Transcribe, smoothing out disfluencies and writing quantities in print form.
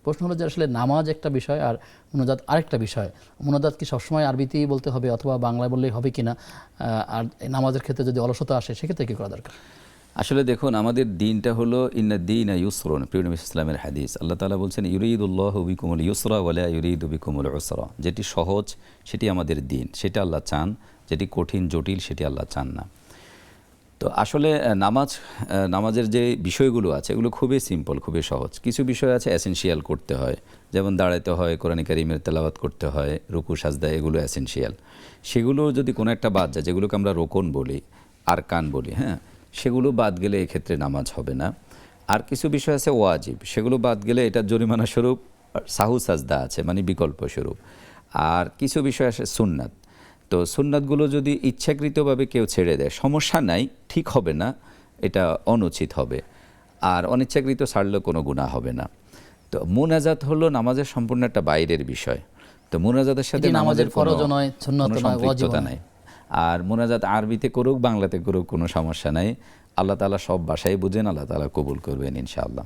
প্রশ্ন হলো যে আসলে নামাজ একটা বিষয় আর মুনাজাত আরেকটা বিষয়। মুনাজাত কি সবসময় আরবিতেই বলতে হবে অথবা বাংলায় বললেই হবে কিনা, আর নামাজের ক্ষেত্রে যদি অলসতা আসে সেক্ষেত্রে কী করা দরকার? আসলে দেখুন, আমাদের দিনটা হলো ইন্না দীনা ইউসরুন, প্রিয় নবী ইসলামের হাদিস। আল্লাহ তাআলা বলছেন ইউরিদুল্লাহু বিকুমুল ইউসরা ওয়া লা ইউরিদু বিকুমুল উসরা। যেটি সহজ সেটি আমাদের দিন, সেটা আল্লাহ চান। যেটি কঠিন জটিল সেটি আল্লাহ চান না। তো আসলে নামাজের যে বিষয়গুলো আছে এগুলো খুবই সিম্পল, খুবই সহজ। কিছু বিষয় আছে এসেনশিয়াল করতে হয়, যেমন দাঁড়াইতে হয়, কোরআন কারীমের তেলাওয়াত করতে হয়, রুকু সাজদা, এগুলো এসেনশিয়াল। সেগুলো যদি কোনো একটা বাদ যায়, যেগুলোকে আমরা রোকন বলি, আরকান বলি, হ্যাঁ, সেগুলো বাদ গেলে এক্ষেত্রে নামাজ হবে না। আর কিছু বিষয় আছে ওয়াজিব, সেগুলো বাদ গেলে এটা জরিমানা স্বরূপ সাহু সাজদা আছে, মানে বিকল্প স্বরূপ। আর কিছু বিষয় আছে সুন্নাত। তো সুন্নাতগুলো যদি ইচ্ছাকৃতভাবে কেউ ছেড়ে দেয় সমস্যা নাই, ঠিক হবে না, এটা অনুচিত হবে। আর অনিচ্ছাকৃত ছাড়লেও কোনো গুনাহ হবে না। তো মুনাজাত হলো নামাজের সম্পূর্ণ একটা বাইরের বিষয়। তো মুনাজাতের সাথে নামাজের কোনো ফরজও নয়, সুন্নত নয়, ওয়াজিবও সম্পৃক্ততা নয়। নাই। আর মুনাজাত আরবিতে করুক বাংলাতে করুক কোনো সমস্যা নাই। আল্লাহ তাআলা সব ভাষাই বুঝেন, আল্লাহ তাআলা কবুল করবেন ইনশাআল্লাহ।